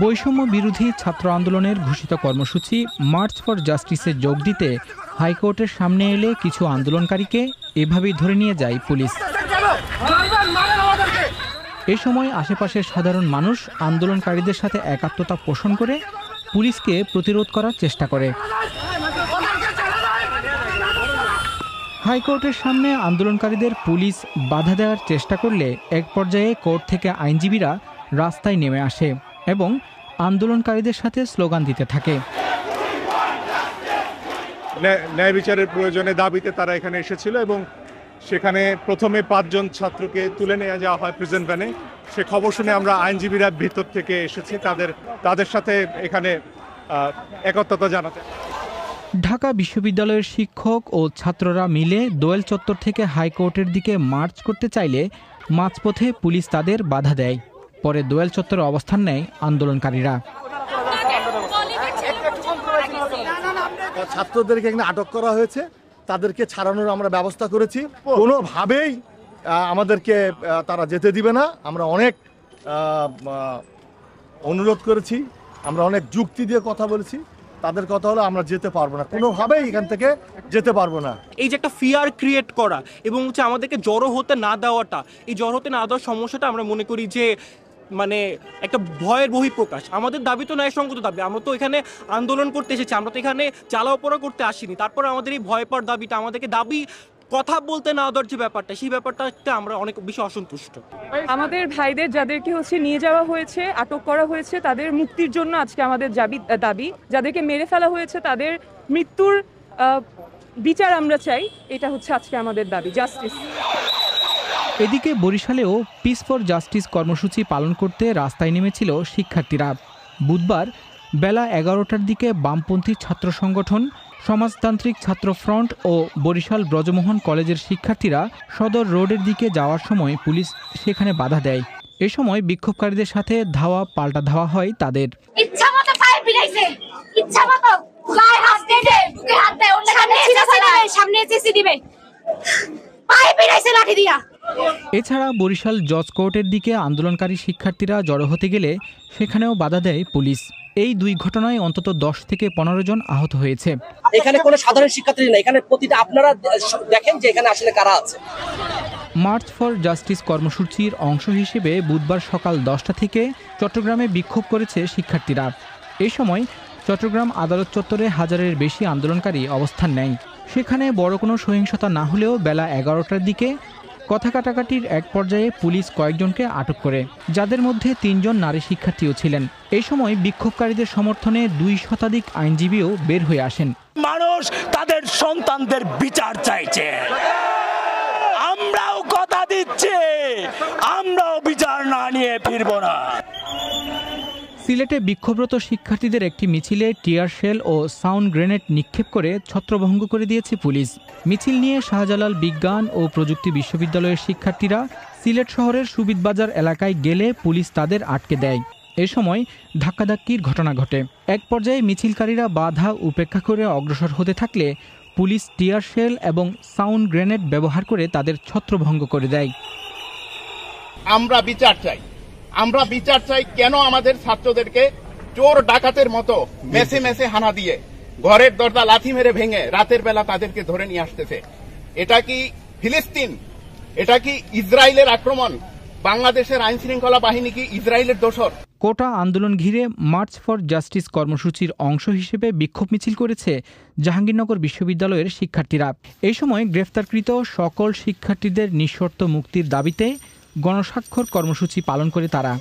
বৈষম্য বিরোধী ছাত্র আন্দোলনের ঘোষিত কর্মসূচি মার্চ ফর জাস্টিসে যোগ দিতে হাইকোর্টের সামনে এলে কিছু আন্দোলনকারীকে এভাবেই ধরে নিয়ে যায় পুলিশ। এ সময় আশেপাশের সাধারণ মানুষ আন্দোলনকারীদের সাথে একাত্মতা পোষণ করে পুলিশকে প্রতিরোধ করার চেষ্টা করে। হাইকোর্টের সামনে আন্দোলনকারীদের পুলিশ বাধা দেওয়ার চেষ্টা করলে এক পর্যায়ে কোর্ট থেকে আইনজীবীরা রাস্তায় নেমে আসে এবং আন্দোলনকারীদের সাথে স্লোগান দিতে থাকে। ন্যায় বিচারের প্রয়োজনে দাবিতে তারা এখানে এসেছিল এবং সেখানে প্রথমে 5 জন ছাত্রকে তুলে নিয়ে যাওয়া হয় প্রিজন ভ্যানে। সে খবর শুনে আমরা আইনজীবীরা ভিতর থেকে এসেছি তাদের সাথে এখানে একত্রতা জানাতে। ঢাকা বিশ্ববিদ্যালয়ের শিক্ষক ও ছাত্ররা মিলে দোয়েল চত্বর থেকে হাইকোর্টের দিকে মার্চ করতে চাইলে মাঝপথে পুলিশ তাদের বাধা দেয়। পরে দোয়েল চত্বরে অবস্থান নেয় আন্দোলনকারীরা। ছাত্রদেরকে এখানে আটক করা হয়েছে, তাদেরকে ছাড়ানোর আমরা ব্যবস্থা করেছি। কোনোভাবেই আমাদেরকে তারা যেতে দিবে না। আমরা অনেক অনুরোধ করেছি, আমরা অনেক যুক্তি দিয়ে কথা বলেছি। তাদের কথা হলো আমরা যেতে পারবো না, কোনোভাবেই এখান থেকে যেতে পারবো না। এই যে একটা ফিয়ার ক্রিয়েট করা এবং হচ্ছে আমাদেরকে জড়ো হতে না দেওয়াটা, এই জড়ো হতে না দেওয়ার সমস্যাটা আমরা মনে করি যে মানে একটা ভয়ের বহিঃপ্রকাশ। আমাদের দাবি তো ন্যায়সঙ্গত দাবি, আমরা তো এখানে আন্দোলন করতে এসেছি, আমরা তো এখানে চালাওপড়া করতে আসিনি। তারপর আমাদের এই ভয় পাওয়ার দাবিটা, আমাদেরকে দাবি কথা বলতে না দেওয়ার যে ব্যাপারটা, সেই ব্যাপারটাতে আমরা অনেক বেশি অসন্তুষ্ট। আমাদের ভাইদের যাদেরকে নিয়ে যাওয়া হয়েছে, আটক করা হয়েছে, তাদের মুক্তির জন্য আজকে আমাদের দাবি। যাদেরকে মেরে ফেলা হয়েছে তাদের মৃত্যুর বিচার আমরা চাই। এটা হচ্ছে আজকে আমাদের দাবি, জাস্টিস। এদিকে বরিশালেও পিস ফর জাস্টিস কর্মসূচি পালন করতে রাস্তায় নেমেছিল শিক্ষার্থীরা। বুধবার বেলা 11টার দিকে বামপন্থী ছাত্র সংগঠন সমাজতান্ত্রিক ছাত্র ফ্রন্ট ও বরিশাল ব্রজমোহন কলেজের শিক্ষার্থীরা সদর রোডের দিকে যাওয়ার সময় পুলিশ সেখানে বাধা দেয়। এ সময় বিক্ষোভকারীদের সাথে ধাওয়া পাল্টা ধাওয়া হয় তাদের। এছাড়া বরিশাল জজ কোর্টের দিকে আন্দোলনকারী শিক্ষার্থীরা জড়ো হতে গেলে সেখানেও বাধা দেয় পুলিশ। এই 2 ঘটনায় অন্তত 10 থেকে 15 জন আহত হয়েছে। এখানে কোনো সাধারণ শিক্ষার্থী না, এখানে প্রতিটা আপনারা দেখেন যে এখানে আসলে কারা আছে। মার্চ ফর জাস্টিস কর্মসূচির অংশ হিসেবে বুধবার সকাল 10টা থেকে চট্টগ্রামে বিক্ষোভ করেছে শিক্ষার্থীরা। এ সময় চট্টগ্রাম আদালত চত্বরে হাজারের বেশি আন্দোলনকারী অবস্থান নেয়। সেখানে বড় কোনো সহিংসতা না হলেও বেলা 11টার দিকে কথা কাটাকাটির এক পর্যায়ে পুলিশ কয়েকজনকে আটক করে, যাদের মধ্যে 3 জন নারী শিক্ষার্থীও ছিলেন। এই সময় বিক্ষোভকারীদের সমর্থনে 2 শতাধিক আইনজীবীও বের হয়ে আসেন। মানুষ তাদের সন্তানদের বিচার চাইছে, আমরাও কথা দিচ্ছি, আমরাও বিচার না নিয়ে ফিরব না। সিলেটে বিক্ষোভরত শিক্ষার্থীদের একটি মিছিলে টিয়ার শেল ও সাউন্ড গ্রেনেড নিক্ষেপ করে ছত্রভঙ্গ করে দিয়েছে পুলিশ। মিছিল নিয়ে শাহজালাল বিজ্ঞান ও প্রযুক্তি বিশ্ববিদ্যালয়ের শিক্ষার্থীরা সিলেট শহরের সুবিদবাজার এলাকায় গেলে পুলিশ তাদের আটকে দেয়। এ সময় ধাক্কাধাক্কির ঘটনা ঘটে। এক পর্যায়ে মিছিলকারীরা বাধা উপেক্ষা করে অগ্রসর হতে থাকলে পুলিশ টিয়ার শেল এবং সাউন্ড গ্রেনেড ব্যবহার করে তাদের ছত্রভঙ্গ করে দেয়। আমরা বিচার চাই কেন আমাদের ছাত্রদেরকে চোর ডাকাতের মতো মেসে মেসে হানা দিয়ে ঘরের দরজা লাথি মেরে ভেঙে রাতের বেলা তাদেরকে ধরে নিয়ে আসতেছে? এটা কি ফিলিস্তিন? এটা কি ইসরায়েলের আক্রমণ? বাংলাদেশের আইন শৃঙ্খলা বাহিনী কি ইসরায়েলের দোসর? কোটা আন্দোলন ঘিরে মার্চ ফর জাস্টিস কর্মসূচির অংশ হিসেবে বিক্ষোভ মিছিল করেছে জাহাঙ্গীরনগর বিশ্ববিদ্যালয়ের শিক্ষার্থীরা। এই সময় গ্রেফতারকৃত সকল শিক্ষার্থীদের নিঃশর্ত মুক্তির দাবিতে গণস্বাক্ষর কর্মসূচি পালন করে তারা।